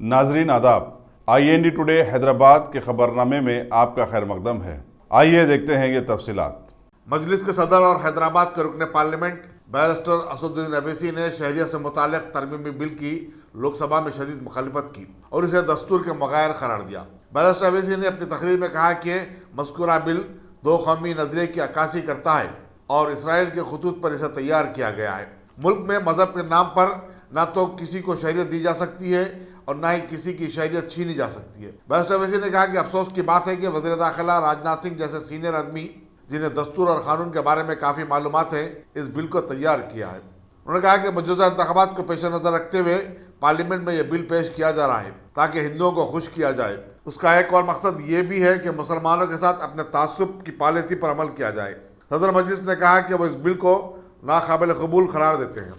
नाजरीन आदाब, IND today Hyderabad के खबरनामे में आपका खैर मकदम है। आइए देखते हैं ये तफसीलात। मजलिस के सदर और हैदराबाद के रुकने पार्लियामेंट बैरिस्टर असदुद्दीन अवैसी ने शहरियत से मुताल्लिक़ तरमीमी बिल की लोकसभा में शदीद मुखालिफत की और इसे दस्तूर के बगैर करार दिया। बैरिस्टर अवैसी ने अपनी तकरीर में कहा कि मज़कूरा बिल दो कौमी नजरिए की अक्कासी करता है और इसराइल के खतूत पर इसे तैयार किया गया है। मुल्क में मजहब के नाम पर न तो किसी को शहरियत दी जा सकती है और न ही किसी की शहरियत छीनी जा सकती है। बैरिस्टर अवैसी ने कहा कि अफसोस की बात है कि वज़ीर दाखिला राजनाथ सिंह जैसे सीनियर आदमी जिन्हें दस्तूर और कानून के बारे में काफ़ी मालूमात है, इस बिल को तैयार किया है। उन्होंने कहा कि मौजूदा इंतखाबात को पेश नज़र रखते हुए पार्लियामेंट में यह बिल पेश किया जा रहा है ताकि हिंदुओं को खुश किया जाए। उसका एक और मकसद ये भी है कि मुसलमानों के साथ अपने तासुब की पॉलिसी पर अमल किया जाए। सदर मजलिस ने कहा कि वो इस बिल को नाकाबिल कबूल करार देते हैं।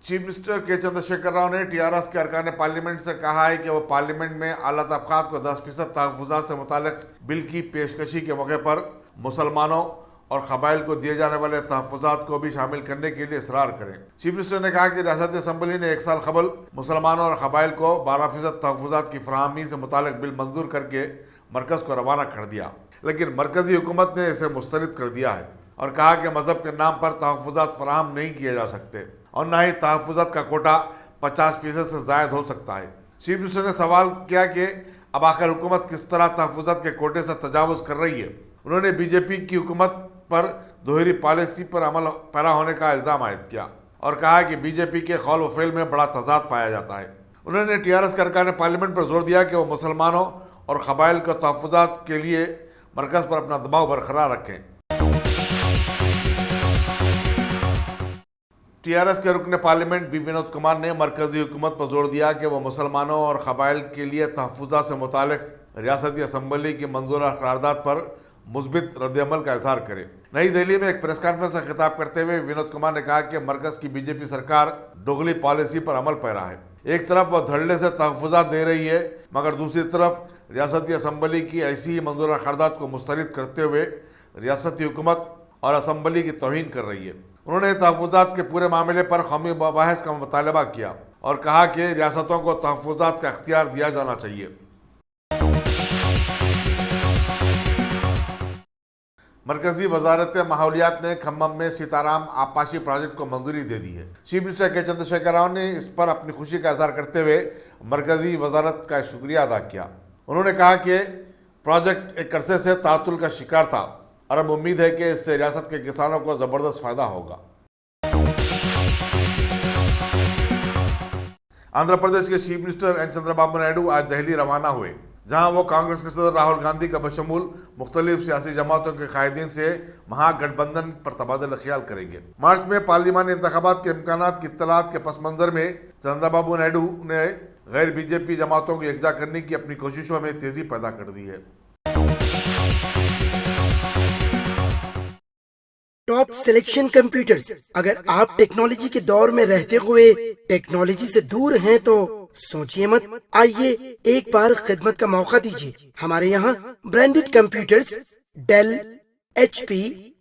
चीफ मिनिस्टर के चंद्रशेखर राव ने TRS के अरकान पार्लियामेंट से कहा है कि वो पार्लियामेंट में आला तबकात को 10% तहफ़्फ़ुज़ात से मुताल्लिक़ बिल की पेशकशी के मौके पर मुसलमानों और कबाइल को दिए जाने वाले तहफ़्फ़ुज़ात को भी शामिल करने के लिए इसरार करें। चीफ मिनिस्टर ने कहा कि रियासती असम्बली ने 1 साल कबल मुसलमानों और कबाइल को 12% तहफ़्फ़ुज़ात की फराहमी से मुताल्लिक़ बिल मंजूर करके मरकज़ को रवाना कर दिया, लेकिन मरकज़ी हुकूमत ने इसे मुस्तरद कर दिया है और कहा कि मज़हब के नाम पर तहफ़्फ़ुज़ात फराहम नहीं किए जा सकते और न ही तहफ़्फ़ुज़ात का कोटा 50% से ज़ायद हो सकता है। चीफ मिनिस्टर ने सवाल किया कि अब आखिर हुकूमत किस तरह तहफ़्फ़ुज़ात के कोटे से तजावुज़ कर रही है। उन्होंने बीजेपी की हुकूमत पर दोहरी पॉलिसी पर अमल पैरा होने का इल्ज़ाम आयद किया और कहा कि बीजेपी के कौल व फ़ेल में बड़ा तज़ाद पाया जाता है। उन्होंने TRS के अरकान पार्लियामेंट पर जोर दिया कि वो मुसलमानों और कबाइल को तहफ़्फ़ुज़ात के लिए मरकज़ पर अपना दबाव बरकरार रखें। TRS के रुकने पार्लियामेंट बी विनोद कुमार ने मरकज़ी हुकूमत पर जोर दिया कि वह मुसलमानों और कबाइल के लिए तहफ़्फ़ुज़ात से मुताल्लिक़ रियासती असम्बली की मंजूरा करारदाद पर मुस्बित रद्दअमल का इज़हार करे। नई दिल्ली में एक प्रेस कॉन्फ्रेंस से खिताब करते हुए विनोद कुमार ने कहा कि मरकज़ की बीजेपी सरकार दोगली पॉलिसी पर अमल पैरा है। एक तरफ वह धड़ल्ले से तहफ़्फ़ुज़ात दे रही है, मगर दूसरी तरफ रियासती असम्बली की ऐसी ही मंजूरा करारदाद को मुस्तरद करते हुए रियासती हुकूमत और असम्बली की तौहीन कर रही है। उन्होंने तहफ़्फ़ुज़ात के पूरे मामले पर कौमी बहस का मुतालबा किया और कहा कि रियासतों को तहफ़्फ़ुज़ात का इख्तियार दिया जाना चाहिए। मरकज़ी वजारत माहौलियात ने खम्मम में सीताराम आबपाशी प्रोजेक्ट को मंजूरी दे दी है। चीफ मिनिस्टर के चंद्रशेखर राव ने इस पर अपनी खुशी का इज़हार करते हुए मरकज़ी वजारत का शुक्रिया अदा किया। उन्होंने कहा कि प्रोजेक्ट एक अरसे से तातुल का शिकार था और अब उम्मीद है कि इससे रियासत के किसानों को ज़बरदस्त फ़ायदा होगा। आंध्र प्रदेश के chief minister N Chandrababu Naidu आज दिल्ली रवाना हुए, जहां वो कांग्रेस के सदर राहुल गांधी का बशमूल मुख्तलिफ सियासी जमातों के कायदीन से महागठबंधन पर तबादला ख्याल करेंगे। मार्च में पार्लिमानी इंतखाबात के इम्कानात की इत्तलात के पस मंजर में चंद्रबाबू नायडू ने गैर बीजेपी जमातों को एकजा करने की अपनी कोशिशों में तेजी पैदा कर दी है। Top selection computers. अगर आप टेक्नोलॉजी के दौर में रहते हुए टेक्नोलॉजी से दूर हैं तो सोचिए मत, आइए एक बार खिदमत का मौका दीजिए। हमारे यहाँ branded computers Dell, HP,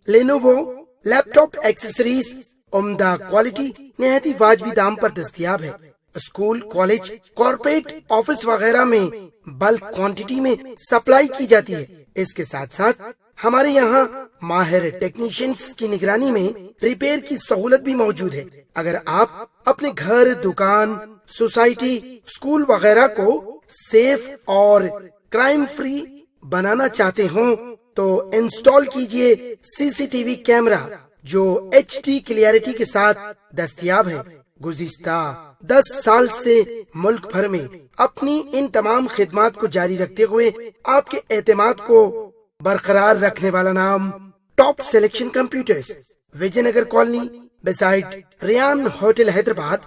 Lenovo, laptop accessories उम्दा क्वालिटी निहायती वाजबी दाम पर दस्तयाब है। स्कूल, कॉलेज, कॉर्पोरेट, ऑफिस वगैरह में बल्क क्वांटिटी में सप्लाई की जाती है। इसके साथ साथ हमारे यहाँ माहिर टेक्नीशियंस की निगरानी में रिपेयर की सहूलत भी मौजूद है। अगर आप अपने घर, दुकान, सोसाइटी, स्कूल वगैरह को सेफ और क्राइम फ्री बनाना चाहते हो तो इंस्टॉल कीजिए CCTV कैमरा जो HD क्लियरिटी के साथ दस्तयाब है। गुज़िश्ता 10 साल से मुल्क भर में अपनी इन तमाम खिदमात को जारी रखते हुए आपके एतमाद को बरकरार रखने वाला नाम top selection computers, Vijaynagar colony beside Riyan hotel Hyderabad.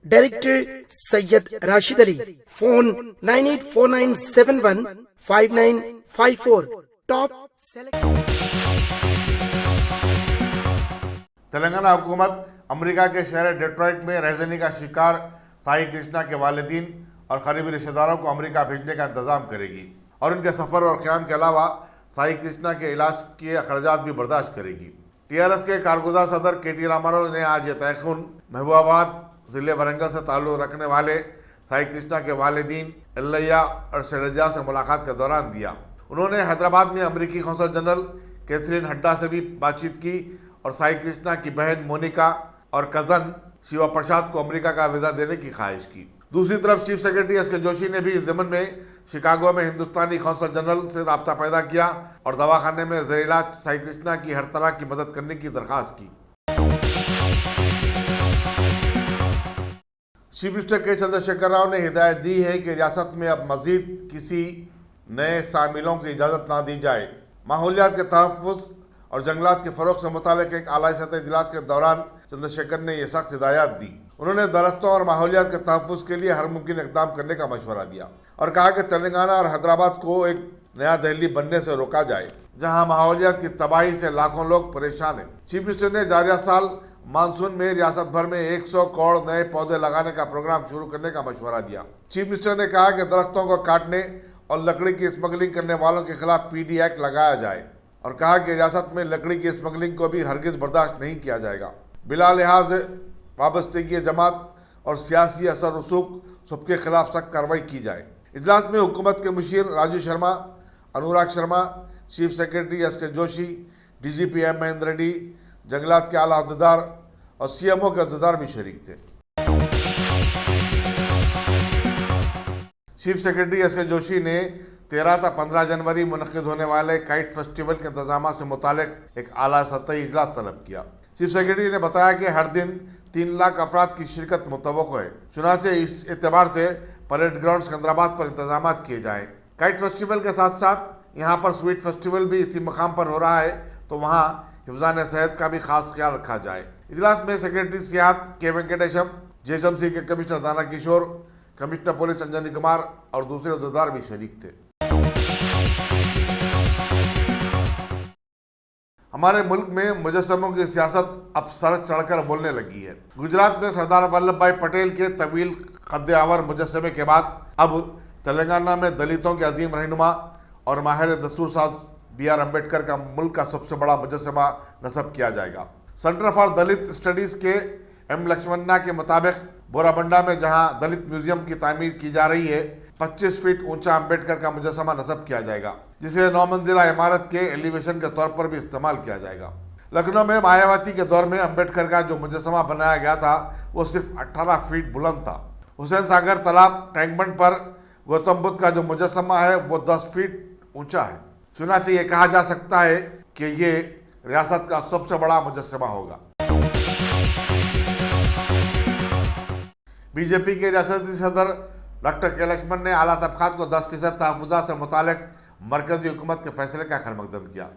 Director Syed Rashid Ali. Phone 9849715954। Top Telangana हुकूमत अमेरिका के शहर डेट्रॉइट में रहजनी का शिकार साई कृष्णा के वालिदीन और करीबी रिश्तेदारों को अमेरिका भेजने का इंतजाम करेगी और उनके सफ़र और क़याम के अलावा साई कृष्णा के इलाज के अखराजात भी बर्दाश्त करेगी। टीआरएस के कारगुजार सदर केटी रामाराव ने आज ये तयखुन महबूबाबाद जिले वरंगल से ताल्लुक रखने वाले साई कृष्णा के वालिदीन एल्लैया और शैलजा से मुलाकात के दौरान दिया। उन्होंने हैदराबाद में अमेरिकी कौंसल जनरल कैथरीन हड्डा से भी बातचीत की और साई कृष्णा की बहन मोनिका और कजन शिवा प्रसाद को अमेरिका का वीजा देने की ख्वाहिश की। दूसरी तरफ चीफ सेक्रेटरी एस के जोशी ने भी इस ज़मन में शिकागो में हिंदुस्तानी कौंसल जनरल से राब्ता पैदा किया और दवाखाने में ज़ेर इलाज साई कृष्णा की हर तरह की मदद करने की दरख्वास्त की। चीफ मिनिस्टर के चंद्रशेखर राव ने हिदायत दी है कि रियासत में अब मजीद किसी नए शामिलों की इजाज़त ना दी जाए। माहौलियात के तहफ़्फ़ुज़ और जंगलात के फ़रोग़ से मुताल्लिक़ एक आला सतह इजलास के दौरान चंद्रशेखर ने यह सख्त हिदायत दी। उन्होंने दरख्तों और माहौलियात के तहफ़्फ़ुज़ के लिए हर मुमकिन इक़दाम करने का मशवरा दिया और कहा कि तेलंगाना और हैदराबाद को एक नया दिल्ली बनने से रोका जाए, जहाँ माहौलियात की तबाही से लाखों लोग परेशान हैं। चीफ मिनिस्टर ने जारिया साल मानसून में रियासत भर में 100 करोड़ नए पौधे लगाने का प्रोग्राम शुरू करने का मशवरा दिया। चीफ मिनिस्टर ने कहा कि दरख्तों को काटने और लकड़ी की स्मगलिंग करने वालों के खिलाफ PD एक्ट लगाया जाए और कहा कि रियासत में लकड़ी की स्मगलिंग को भी हरगिज बर्दाश्त नहीं किया जाएगा। बिला लिहाज वाबस्तगी जमात और सियासी असर रसूख सबके खिलाफ सख्त कार्रवाई की जाए। इजलास में हुकूमत के Musheer Raju Sharma, Anurag Sharma, chief secretary S के जोशी, DGP M महेंद्र रेड्डी, जंगलात के आला अहदेदार और CMO के अहदेदार भी शरीक थे। चीफ सेक्रेटरी एस के जोशी ने 13 से 15 जनवरी मुनक़िद होने वाले काइट फेस्टिवल के इंतजाम से मुतालिक एक आला सतही इजलास तलब किया। चीफ सेक्रेटरी ने बताया कि हर दिन 3 लाख अफराद की शिरकत मुतवक्को है। चुनाचे इस एतबार से परेड ग्राउंड सिकंदराबाद पर इंतजाम किए जाएँ। काइट फेस्टिवल के साथ साथ यहाँ पर स्वीट फेस्टिवल भी इसी मकाम पर हो रहा है, तो वहाँ हिफ्ज़ान सेहत का भी खास ख्याल रखा जाए। इजलास में सेक्रेटरी सियाहत के वेंकटेशम, JSMC के कमिश्नर दाना किशोर, कमिश्नर पुलिस अंजनी कुमार और दूसरे अहदेदार भी शरीक थे। हमारे मुल्क में मुजस्समों की सियासत अब सर चढ़कर बोलने लगी है। गुजरात में सरदार वल्लभ भाई पटेल के तवील कद्दे आवर मुजस्समे के बाद अब तेलंगाना में दलितों के अजीम रहनुमा और माहिर दस्तूर साज BR अम्बेडकर का मुल्क का सबसे बड़ा मुजस्समा नस्ब किया जाएगा। सेंटर फॉर दलित स्टडीज़ के M लक्ष्मणा के मुताबिक बोराबंडा में जहां दलित म्यूजियम की तामीर की जा रही है, 25 फीट ऊंचा अम्बेडकर का मुजस्समा नस्ब किया जाएगा, जिसे 9 मंजिला इमारत के एलिवेशन के तौर पर भी इस्तेमाल किया जाएगा। लखनऊ में मायावती के दौर में अम्बेडकर का जो मुजस्समा बनाया गया था वो सिर्फ 18 फीट बुलंद था। हुसैन सागर तालाब टैंकबंड पर गौतम बुद्ध का जो मुजस्समा है वो 10 फीट ऊंचा है। चुनाचे ये कहा जा सकता है कि ये रियासत का सबसे बड़ा मुजस्समा होगा। बीजेपी के रियासती सदर डॉक्टर के लक्ष्मण ने आला तबकात को 10% तहफ़्फ़ुज़ात से मुतालिक मरकजी हुकूमत के फैसले का खैरमकदम किया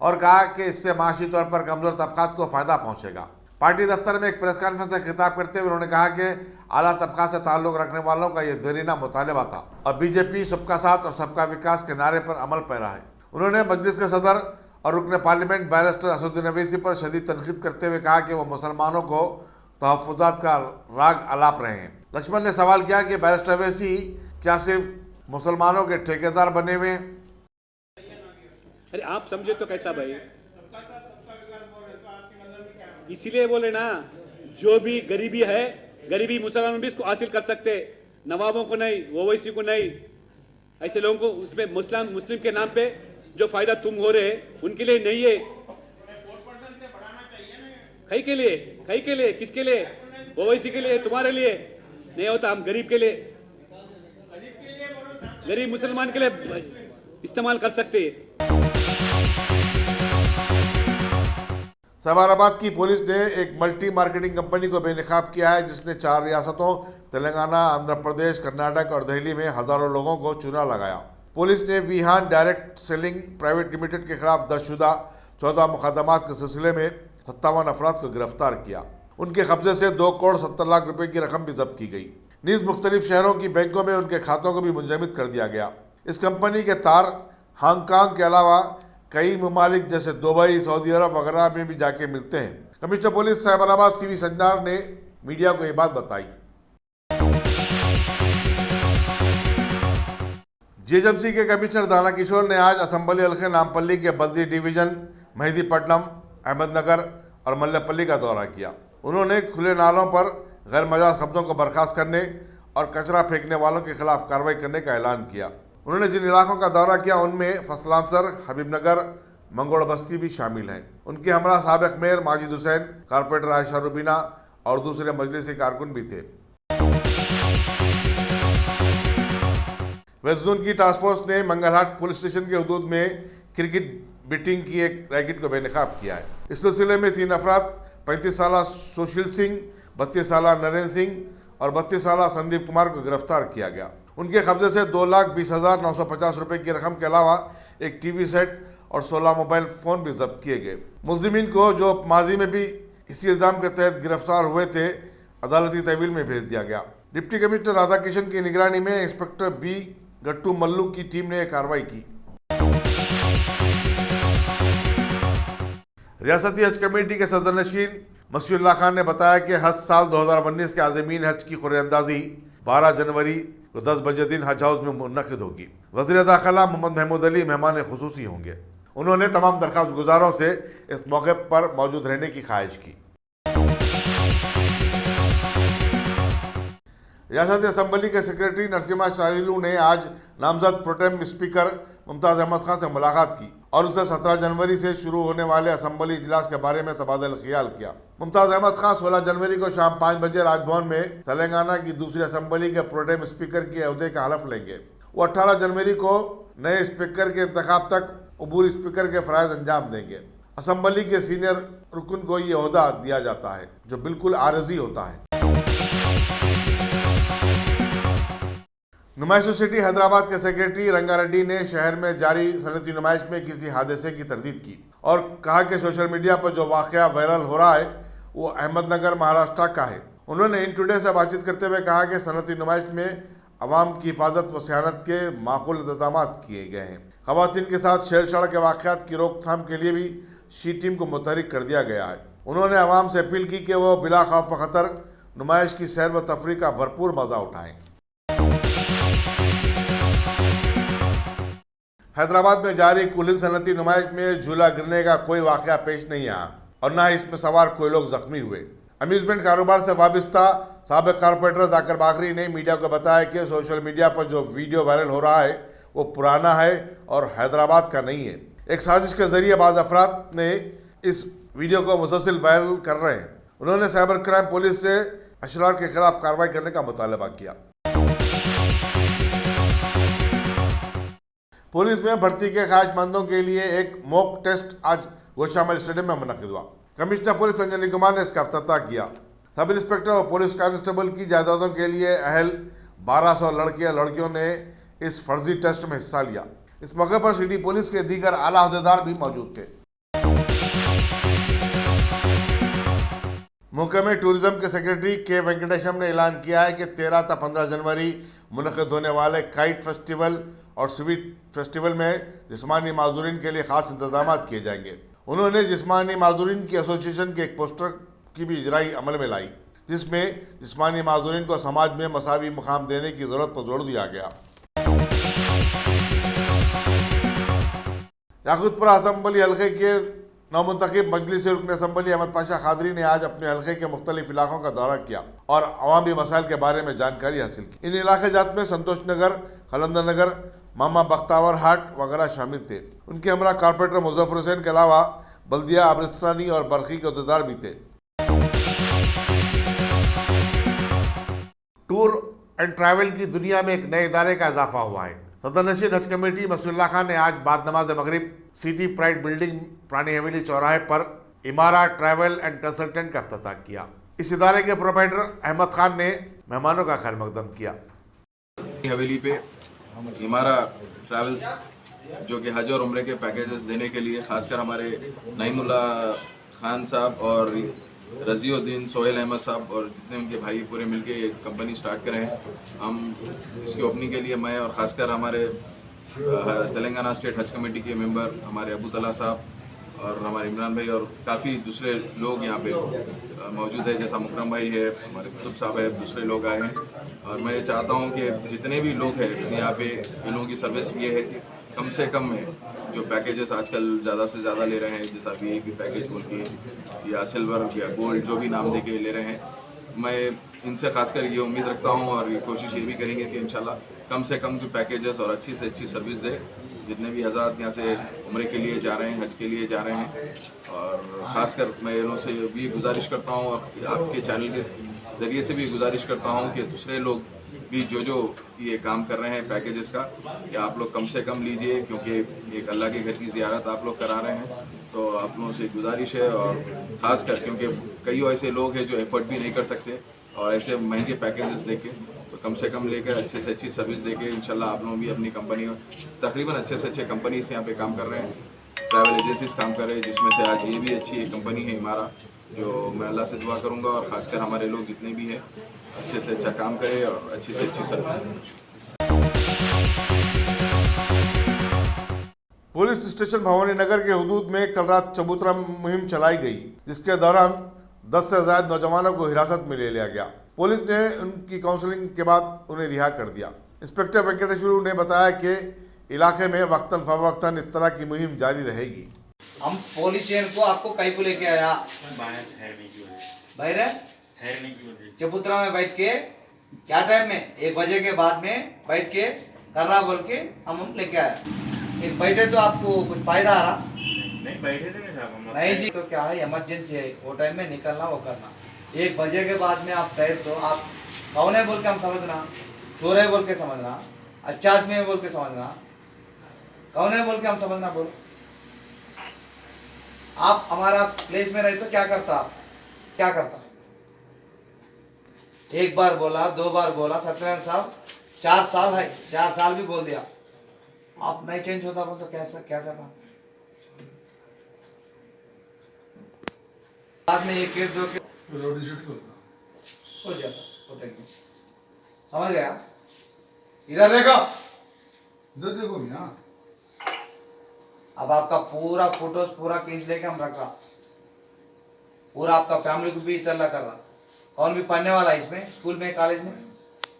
और कहा कि इससे माशी तौर पर कमज़ोर तबकात को फ़ायदा पहुँचेगा। पार्टी दफ्तर में एक प्रेस कॉन्फ्रेंस से खिताब करते हुए उन्होंने कहा कि आला तबका से ताल्लुक़ रखने वालों का ये देरीना मुतालबा था और बीजेपी सबका साथ और सबका विकास के नारे पर अमल पैरा है। उन्होंने मजलिस के सदर और रुकन पार्लियामेंट बैरिस्टर असदुद्दीन अवैसी पर शदीद तनकीद करते हुए कहा कि वो मुसलमानों को तहफ़्फ़ुज़ात का राग अलाप रहे हैं। लक्ष्मण ने सवाल किया कि बैरिस्टर अवैसी क्या सिर्फ मुसलमानों के ठेकेदार बने हुए हैं? अरे आप समझे तो कैसा भाई, इसीलिए बोले ना, जो भी गरीबी है, गरीबी मुसलमान भी इसको हासिल कर सकते, नवाबों को नहीं, ओवैसी को नहीं। ऐसे लोगों को उसमें मुस्लिम के नाम पे जो फायदा तुम हो रहे उनके लिए नहीं है। कई के लिए किसके लिए? ओवैसी के लिए, तुम्हारे लिए नहीं होता। हम गरीब के लिए, गरीब मुसलमान के लिए इस्तेमाल कर सकते हैं। सवाराबाद की पुलिस ने एक मल्टी मार्केटिंग कंपनी को बेनकाब किया है, जिसने 4 रियासतों तेलंगाना, आंध्र प्रदेश, कर्नाटक और दिल्ली में हजारों लोगों को चूना लगाया। पुलिस ने Vihaan direct selling private limited के खिलाफ दर्जशुदा 14 मुकदमात के सिलसिले में 57 अफराद को गिरफ्तार किया। उनके कब्जे से 2 करोड़ 70 लाख रुपए की रकम भी जब्त की गई। नीज मुख्तलिफ शहरों की बैंकों में उनके खातों को भी मुंजमद कर दिया गया। इस कंपनी के तार हांगकांग के अलावा कई ममालिक जैसे दुबई, सऊदी अरब वगैरह में भी जाके मिलते हैं। Commissioner police Cyberabad CV Sanjar ने मीडिया को ये बात बताई। JSMC के कमिश्नर दाना किशोर ने आज असम्बली हल्के नामपल्ली के बल्दी डिवीजन, मेहदीपट्टनम, अहमदनगर और मल्लपल्ली का दौरा किया। उन्होंने खुले नालों पर गैर मजाज कब्जों को बर्खास्त करने और कचरा फेंकने वालों के खिलाफ कार्रवाई करने का ऐलान किया। उन्होंने जिन इलाकों का दौरा किया उनमें फसलांसर, हबीबनगर, मंगोड़ बस्ती भी शामिल हैं। उनके हमरा साबिक मेयर माजिद हुसैन, कारपोरेटर आयशा रुबीना और दूसरे मजलिसी कारकुन भी थे। वेस्ट जोन की टास्क फोर्स ने मंगलहाट पुलिस स्टेशन के हदूद में क्रिकेट बेटिंग की एक रैकेट को बेनकाब किया है। इस सिलसिले में 3 अफराद 35 साल सुशील सिंह, 32 साल नरेंद्र सिंह और 32 साल संदीप कुमार को गिरफ्तार किया गया। उनके कब्जे से 2,20,950 रुपए की रकम के अलावा एक टीवी सेट और 16 मोबाइल फोन भी जब्त किए गए। मुलजिमीन को जो माजी में भी इसी इल्जाम के तहत गिरफ्तार हुए थे, अदालती तहवील में भेज दिया गया। डिप्टी कमिश्नर राधाकिशन की निगरानी में इंस्पेक्टर बी गट्टू मल्लू की टीम ने यह कार्रवाई की। रियासती हज कमेटी के सदर नशीन मसीउल्लाह खान ने बताया कि हज साल 2019 के आज़मीन हज की खुरेंदाजी 12 जनवरी को 10 बजे दिन हज हाउस में मुनक़िद होगी। वज़ीर दाखिला मोहम्मद महमूद अली मेहमान खुसूसी होंगे। उन्होंने तमाम दरख्वास्त गुजारों से इस मौके पर मौजूद रहने की ख्वाहिश की। रियासती असम्बली के सेक्रेटरी नरसिम्हा शारीलू ने आज नामजद प्रोटेम स्पीकर मुमताज़ अहमद खान से मुलाकात की और उनसे 17 जनवरी से शुरू होने वाले असम्बली इजलास के बारे में तबादला ख्याल किया। मुमताज़ अहमद खान 16 जनवरी को शाम 5 बजे राजभवन में तेलंगाना की दूसरी असम्बली के प्रोटेम स्पीकर के अहदे का हलफ लेंगे। वो 18 जनवरी को नए स्पीकर के इंतखाब तक अबूरी स्पीकर के फ़राइज़ अंजाम देंगे। असम्बली के सीनियर रुकन को ये ओहदा दिया जाता है जो बिल्कुल आरजी होता है। नुमाइश सिटी हैदराबाद के सेक्रेटरी रंगारेड्डी ने शहर में जारी सनती नुमाइश में किसी हादसे की तरदीद की और कहा कि सोशल मीडिया पर जो वाक़या वायरल हो रहा है वो अहमदनगर महाराष्ट्र का है। उन्होंने इन टुडे से बातचीत करते हुए कहा कि सनती नुमाइश में अवाम की हिफाजत व सियानत के माकूल इंतजाम किए गए हैं। ख़वातीन के साथ छेड़छाड़ के वाक़यात की रोकथाम के लिए भी शी टीम को मुतहरिक कर दिया गया है। उन्होंने अवाम से अपील की कि वो बिला खौफ व ख़तर नुमाइश की सैर व तफरीह का भरपूर मज़ा उठाएँ। हैदराबाद में जारी कुलिन सनती नुमाइश में झूला गिरने का कोई वाक़या पेश नहीं आया और न ही इसमें सवार कोई लोग जख्मी हुए। अम्यूज़मेंट कारोबार से वाबस्ता साबिक़ कारपोरेटर जाकिर बाकरी ने मीडिया को बताया कि सोशल मीडिया पर जो वीडियो वायरल हो रहा है वो पुराना है और हैदराबाद का नहीं है। एक साजिश के जरिए बाज़ अफराद ने इस वीडियो को मुसलसल वायरल कर रहे हैं। उन्होंने साइबर क्राइम पुलिस से अशरार के खिलाफ कार्रवाई करने का मुतालबा किया। पुलिस में भर्ती के ख्वाहिशमंदों के लिए एक मॉक टेस्ट आज गोशामल स्टेडियम में मुनक़िद हुआ। कमिश्नर पुलिस संजय कुमार ने इसका अफ्ताह किया। सब इंस्पेक्टर और पुलिस कांस्टेबल की जायदादों के लिए अहल 1200 लड़के लड़कियों ने इस फर्जी टेस्ट में हिस्सा लिया। इस मौके पर सिटी पुलिस के दीगर आला अहदेदार भी मौजूद थे। महकमे टूरिज्म के सेक्रेटरी के वेंकटेशम ने ऐलान किया है कि 13 से 15 जनवरी मुनक़िद होने वाले काइट फेस्टिवल और स्वीट फेस्टिवल में जिस्मानी माजूरीन के लिए ख़ास इंतजाम किए जाएंगे। उन्होंने जिस्मानी माजूरीन की एसोसिएशन के एक पोस्टर की भी इजराई अमल में लाई जिसमें जिस्मानी माजूरीन को समाज में मसावी मुकाम देने की ज़रूरत पर जोर दिया गया। याकूतपुरा असम्बली हल्के के नवमुंतखब मजलिस रुकन असम्बली अहमद पाशा खादरी ने आज अपने हल्के के मुख्तलिफ इलाकों का दौरा किया और अवामी मसाइल के बारे में जानकारी हासिल की। इन इलाके जात में संतोष नगर, खलंदर नगर, मामा बख्तावर हाट वगैरह शामिल थे। उनके हमरा कारपोरेटर मुजफ्फर हुसैन के अलावा बल्दिया आबरिस्तानी और बरखी के अहदेदार भी थे। टूर एंड ट्रैवल की दुनिया में एक नए इदारे का इजाफा हुआ है। सदर नशीन हज कमेटी मसीउल्लाह खान ने आज बाद नमाज मगरिब सिटी प्राइड बिल्डिंग पुरानी हवेली चौराहे पर इमारा ट्रैवल एंड कंसल्टेंट का अफ्ताह किया। इस इदारे के प्रोप्राइटर अहमद खान ने मेहमानों का खैर मकदम किया। हवेली पे इमारा ट्रैवल्स जो कि हज और उम्रे के पैकेजेस देने के लिए खासकर हमारे नईमुल्ला खान साहब और रज़ीउद्दीन सोहेल अहमद साहब और जितने उनके भाई पूरे मिलके एक कंपनी स्टार्ट करें हैं। हम इसकी ओपनिंग के लिए मैं और ख़ासकर हमारे तेलंगाना स्टेट हज कमेटी के मेंबर हमारे अबू तला साहब और हमारे इमरान भाई और काफ़ी दूसरे लोग यहाँ पे मौजूद है, जैसा मुकरम भाई है, हमारे कुतुब साहब है, दूसरे लोग आए हैं। और मैं ये चाहता हूँ कि जितने भी लोग हैं यहाँ पे इन लोगों की सर्विस ये है कि कम से कम में जो पैकेजेस आजकल ज़्यादा से ज़्यादा ले रहे हैं, जैसा VIP पैकेज बोल के या सिल्वर या गोल्ड जो भी नाम दे के ले रहे हैं, मैं इनसे खासकर ये उम्मीद रखता हूँ और ये कोशिश ये भी करेंगे कि इंशाल्लाह कम से कम जो पैकेजेस और अच्छी से अच्छी सर्विस दे। जितने भी हज़रात यहाँ से उम्रे के लिए जा रहे हैं, हज के लिए जा रहे हैं, और ख़ासकर मैं इन्हों से भी गुजारिश करता हूँ और आपके चैनल के ज़रिए से भी गुजारिश करता हूँ कि दूसरे लोग भी जो ये काम कर रहे हैं पैकेजेस का, कि आप लोग कम से कम लीजिए, क्योंकि एक अल्लाह के घर की ज़ियारत आप लोग करा रहे हैं। तो आप लोगों से गुजारिश है, और ख़ासकर क्योंकि कई ऐसे लोग हैं जो एफर्ट भी नहीं कर सकते और ऐसे महंगे पैकेजेस लेके, तो कम से कम लेकर अच्छे से अच्छी सर्विस देके इंशाल्लाह आप लोग भी अपनी कंपनी, तकरीबन अच्छे से अच्छे कंपनीज यहाँ पे काम कर रहे हैं, ट्रैवल एजेंसीज काम कर रहे हैं, जिसमें से आज ये भी अच्छी एक कंपनी है हमारा, जो मैं अल्लाह से दुआ करूँगा और ख़ासकर हमारे लोग जितने भी हैं अच्छे से अच्छा काम करें और अच्छी से अच्छी सर्विस दें। पुलिस स्टेशन भवानी नगर के हुदूद में कल रात चबूतरा मुहिम चलाई गई, जिसके दौरान 10 से ज्यादा नौजवानों को हिरासत में ले लिया गया। पुलिस ने उनकी काउंसलिंग के बाद उन्हें रिहा कर दिया। इंस्पेक्टर वेंकटेश्वर ने बताया कि इलाके में वक्तन फवक्तन इस तरह की मुहिम जारी रहेगी। हम पुलिस स्टेशन को आपको कहीं को लेके आया, बाहर चबूतरा में बैठ के क्या टाइम में 1 बजे के बाद में बैठ के कर रहा बोल के हम लेके आया। एक बैठे तो आपको कुछ फायदा आ रहा नहीं, बैठे थे नहीं जी, तो क्या है इमरजेंसी है, वो टाइम में निकलना वो करना। 1 बजे के बाद में आप गए तो आप कौन है बोल के हम समझना, चोर है बोल के समझना, अच्छा आदमी है बोल के समझना, कौन है बोल के हम समझना। बोल आप हमारा प्लेस में रहे तो क्या करता, आप क्या करता? 1 बार बोला, 2 बार बोला, सत्यनारायण साहब 4 साल है, 4 साल भी बोल दिया, आप नहीं चेंज होता बोल तो कैसा क्या करना? बाद में ये केस दो के सो जाता, समझ गया? इधर देखो, इधर देखो भैया। अब आपका पूरा फोटोज पूरा खींच लेके हम रख रहा, पूरा आपका फैमिली को भी इतला कर रहा। कौन भी पढ़ने वाला है इसमें, स्कूल में, कॉलेज में?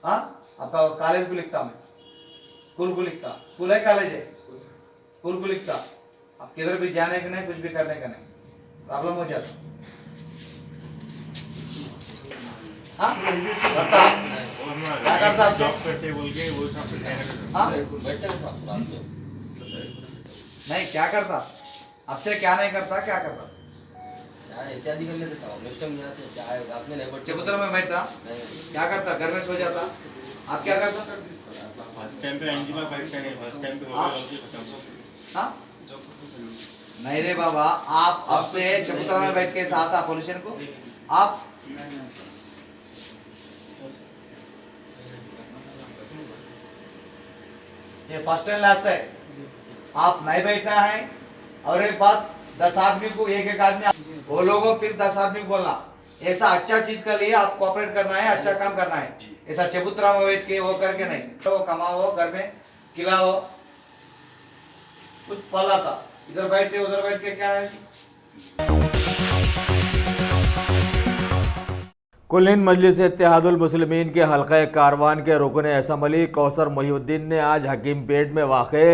हाँ, आपका कॉलेज को लिखता मैं, स्कूल को लिखता, स्कूल है कॉलेज है, स्कूल को लिखता। आप किधर भी जाने का नहीं, कुछ भी करने का नहीं, प्रॉब्लम हो जाता। हाँ? करता क्या करता आप? जॉब करते बोल के वो हाँ? नहीं क्या करता आपसे, क्या नहीं करता, क्या करता? इत्यादि कर लेते साहब, नेक्स्ट टाइम नहीं आते, चाहे रात में नहीं पड़ते, चबूतरा में बैठता, क्या करता? घर में सो जाता, आप क्या करता? फर्स्ट टाइम पे एंजिला फाइट करने, फर्स्ट टाइम पे हो गया। हाँ? नहीं रे बाबा, आप अब से चबूतरा में बैठ के साथ आप पोल्यूशन को आप ये फर्स्ट एंड लास्ट है, आप नहीं बैठना है। और एक बात, 10 आदमी को एक आदमी बोलोगे, फिर 10 आदमी को बोलना। ऐसा अच्छा चीज के लिए आप कोऑपरेट करना है, अच्छा काम करना है। ऐसा चबूतरा में बैठ के वो करके नहीं, तो कमाओ, घर में खिलाओ, कुछ फल आता। इधर बैठ के उधर बैठ के क्या है? कुल हिंद मजलिस इत्तेहादुल मुस्लिमीन के हल्का कारवान के रुकन असम्बली कौसर मोहिउद्दीन ने आज हकीमपेट में वाक़े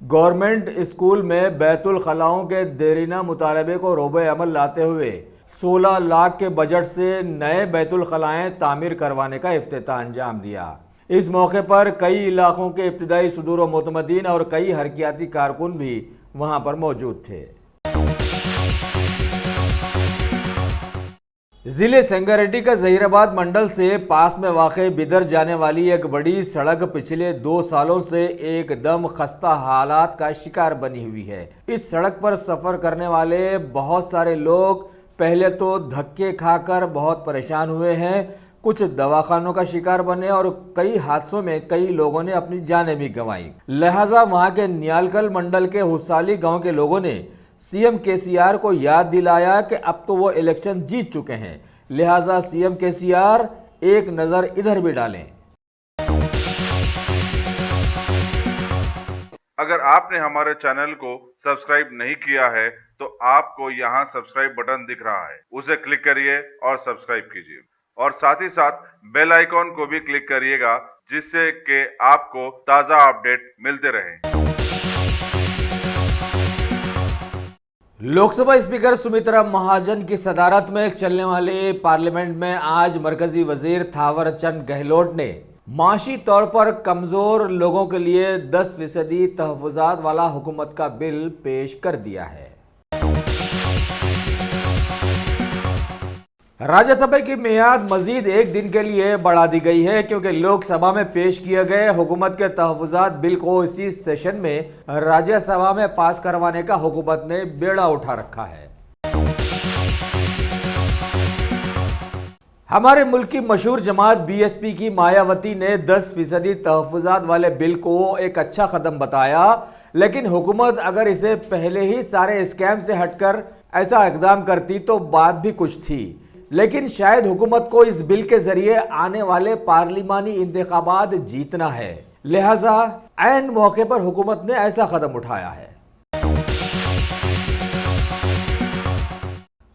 गवर्नमेंट स्कूल में बैतुल खलाओं के देरीना मुतालबे को रोबे अमल लाते हुए 16 लाख के बजट से नए बैतुल खलाएँ तामीर करवाने का इफ्तिताह अंजाम दिया। इस मौके पर कई इलाकों के इब्तदाई सुदूर व मुतमदीन और कई हरकियाती कारकुन भी वहाँ पर मौजूद थे। जिले संगारेड्डी का जहीराबाद मंडल से पास में वाक़े बिदर जाने वाली एक बड़ी सड़क पिछले 2 सालों से एकदम खस्ता हालात का शिकार बनी हुई है। इस सड़क पर सफ़र करने वाले बहुत सारे लोग पहले तो धक्के खाकर बहुत परेशान हुए हैं, कुछ दवाखानों का शिकार बने और कई हादसों में कई लोगों ने अपनी जानें भी गंवाई। लिहाजा वहां के न्यालकल मंडल के हुसाली गांव के लोगों ने सीएम केसीआर को याद दिलाया कि अब तो वो इलेक्शन जीत चुके हैं, लिहाजा सीएम केसीआर एक नज़र इधर भी डालें। अगर आपने हमारे चैनल को सब्सक्राइब नहीं किया है तो आपको यहाँ सब्सक्राइब बटन दिख रहा है, उसे क्लिक करिए और सब्सक्राइब कीजिए और साथ ही साथ बेल आइकॉन को भी क्लिक करिएगा, जिससे कि आपको ताज़ा अपडेट मिलते रहें। लोकसभा स्पीकर सुमित्रा महाजन की सदारत में चलने वाले पार्लियामेंट में आज मरकजी वजीर थावर चंद गहलोत ने माशी तौर पर कमजोर लोगों के लिए 10% तहफुजात वाला हुकूमत का बिल पेश कर दिया है। राज्यसभा की मियाद मजीद एक दिन के लिए बढ़ा दी गई है क्योंकि लोकसभा में पेश किए गए हुकूमत के तहफुजात बिल को इसी सेशन में राज्यसभा में पास करवाने का हुकूमत ने बेड़ा उठा रखा है। हमारे मुल्क की मशहूर जमात बीएसपी की मायावती ने 10% तहफुजात वाले बिल को एक अच्छा कदम बताया, लेकिन हुकूमत अगर इसे पहले ही सारे स्कैम से हटकर ऐसा इकदाम करती तो बात भी कुछ थी। लेकिन शायद हुकूमत को इस बिल के जरिए आने वाले पार्लिमानी इंतखाबात जीतना है, लिहाजा ऐन मौके पर हुकूमत ने ऐसा कदम उठाया है।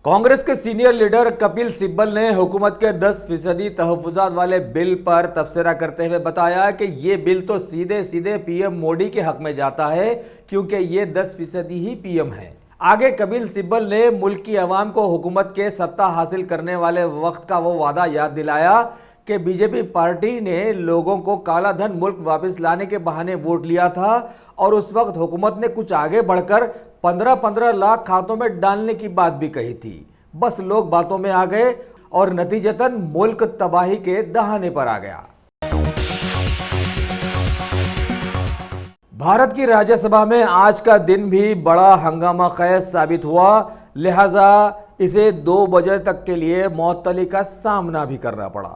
कांग्रेस के सीनियर लीडर कपिल सिब्बल ने हुकूमत के 10% तहफुजात वाले बिल पर तबसरा करते हुए बताया कि ये बिल तो सीधे सीधे पीएम मोदी के हक में जाता है क्योंकि ये 10% ही पीएम है। आगे कपिल सिब्बल ने मुल्क की आवाम को हुकूमत के सत्ता हासिल करने वाले वक्त का वो वादा याद दिलाया कि बीजेपी पार्टी ने लोगों को काला धन मुल्क वापस लाने के बहाने वोट लिया था और उस वक्त हुकूमत ने कुछ आगे बढ़कर 15-15 लाख खातों में डालने की बात भी कही थी। बस लोग बातों में आ गए और नतीजतन मुल्क तबाही के दहाने पर आ गया। भारत की राज्यसभा में आज का दिन भी बड़ा हंगामा खेज साबित हुआ, लिहाजा इसे 2 बजे तक के लिए मुअत्तली का सामना भी करना पड़ा।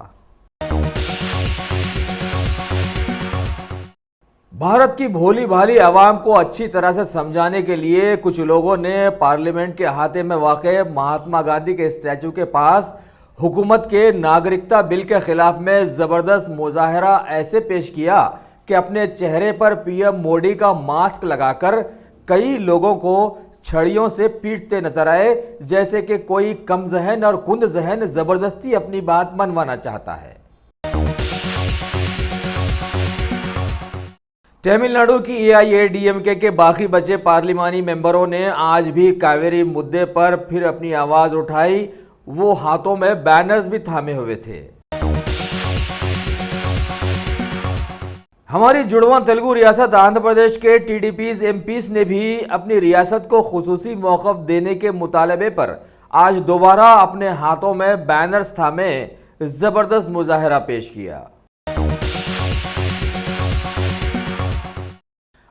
भारत की भोली भाली आवाम को अच्छी तरह से समझाने के लिए कुछ लोगों ने पार्लियामेंट के अहाते में वाक़े महात्मा गांधी के स्टैचू के पास हुकूमत के नागरिकता बिल के खिलाफ में ज़बरदस्त मुजाहरा ऐसे पेश किया कि अपने चेहरे पर पीएम मोदी का मास्क लगाकर कई लोगों को छड़ियों से पीटते नजर आए, जैसे कि कोई कम जहन और कुंद जहन जबरदस्ती अपनी बात मनवाना चाहता है। तमिलनाडु की एआईएडीएमके के बाकी बचे पार्लिमानी मेंबरों ने आज भी कावेरी मुद्दे पर फिर अपनी आवाज उठाई। वो हाथों में बैनर्स भी थामे हुए थे। हमारी जुड़वां तेलुगु रियासत आंध्र प्रदेश के टीडीपीज एमपीज ने भी अपनी रियासत को खुसूसी मौक़िफ़ देने के मुतालबे पर आज दोबारा अपने हाथों में बैनर्स थामे जबरदस्त मुजाहरा पेश किया।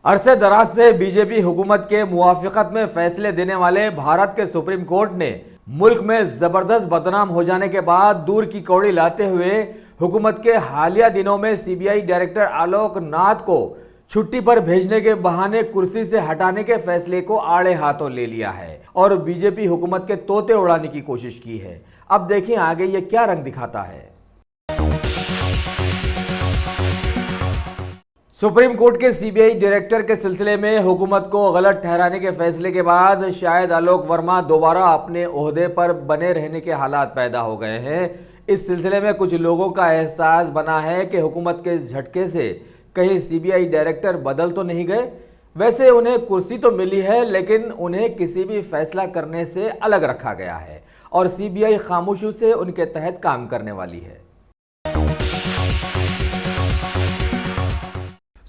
अरसे दराज से बीजेपी हुकूमत के मुवाफिकत में फैसले देने वाले भारत के सुप्रीम कोर्ट ने मुल्क में जबरदस्त बदनाम हो जाने के बाद दूर की कौड़ी लाते हुए हुकूमत के हालिया दिनों में सीबीआई डायरेक्टर आलोक नाथ को छुट्टी पर भेजने के बहाने कुर्सी से हटाने के फैसले को आड़े हाथों ले लिया है और बीजेपी हुकूमत के तोते उड़ाने की कोशिश की है। अब देखिए आगे ये क्या रंग दिखाता है। सुप्रीम कोर्ट के सीबीआई डायरेक्टर के सिलसिले में हुकूमत को गलत ठहराने के फैसले के बाद शायद आलोक वर्मा दोबारा अपने ओहदे पर बने रहने के हालात पैदा हो गए हैं। इस सिलसिले में कुछ लोगों का एहसास बना है कि हुकूमत के झटके से कहीं सीबीआई डायरेक्टर बदल तो नहीं गए। वैसे उन्हें कुर्सी तो मिली है, लेकिन उन्हें किसी भी फैसला करने से अलग रखा गया है और सीबीआई खामोशी से उनके तहत काम करने वाली है।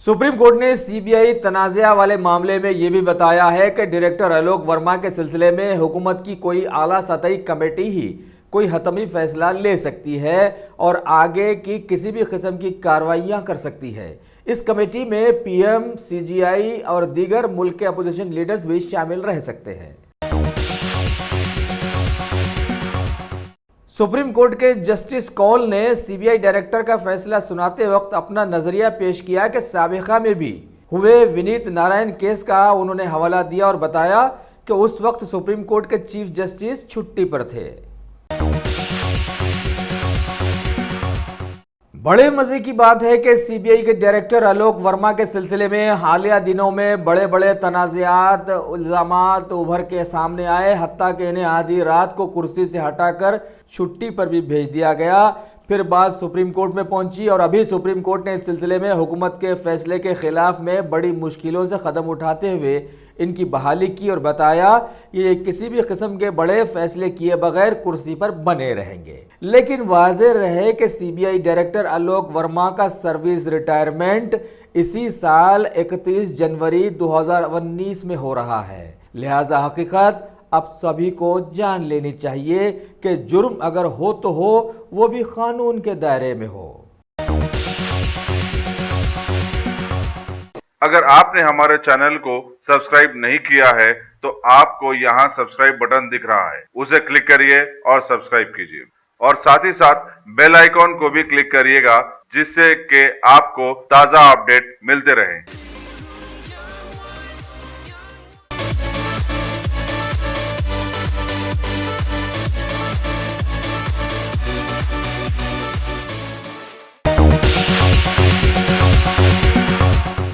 सुप्रीम कोर्ट ने सीबीआई तनाज़ा वाले मामले में यह भी बताया है कि डायरेक्टर आलोक वर्मा के सिलसिले में हुकूमत की कोई आला सतही कमेटी ही कोई हतमी फैसला ले सकती है और आगे की किसी भी किस्म की कार्रवाइयां कर सकती है। इस कमेटी में पीएम, सीजीआई और दीगर मुल्क के अपोजिशन लीडर्स भी शामिल रह सकते हैं। सुप्रीम कोर्ट के जस्टिस कौल ने सीबीआई डायरेक्टर का फैसला सुनाते वक्त अपना नजरिया पेश किया कि साबिका में भी हुए विनीत नारायण केस का उन्होंने हवाला दिया और बताया कि उस वक्त सुप्रीम कोर्ट के चीफ जस्टिस छुट्टी पर थे। बड़े मजे की बात है कि सीबीआई के डायरेक्टर आलोक वर्मा के सिलसिले में हालिया दिनों में बड़े बड़े तनाज़ात, इल्ज़ामात उभर के सामने आए, हत्ता कि इन्हें आधी रात को कुर्सी से हटाकर छुट्टी पर भी भेज दिया गया। फिर बात सुप्रीम कोर्ट में पहुंची और अभी सुप्रीम कोर्ट ने इस सिलसिले में हुकूमत के फैसले के खिलाफ में बड़ी मुश्किलों से कदम उठाते हुए इनकी बहाली की और बताया कि ये किसी भी किस्म के बड़े फैसले किए बगैर कुर्सी पर बने रहेंगे। लेकिन वाज़ेह रहे कि सीबीआई डायरेक्टर आलोक वर्मा का सर्विस रिटायरमेंट इसी साल 31 जनवरी 2019 में हो रहा है। लिहाजा हकीकत अब सभी को जान लेनी चाहिए कि जुर्म अगर हो तो हो, वो भी कानून के दायरे में हो। अगर आपने हमारे चैनल को सब्सक्राइब नहीं किया है तो आपको यहाँ सब्सक्राइब बटन दिख रहा है, उसे क्लिक करिए और सब्सक्राइब कीजिए और साथ ही साथ बेल आइकॉन को भी क्लिक करिएगा, जिससे कि आपको ताजा अपडेट मिलते रहें।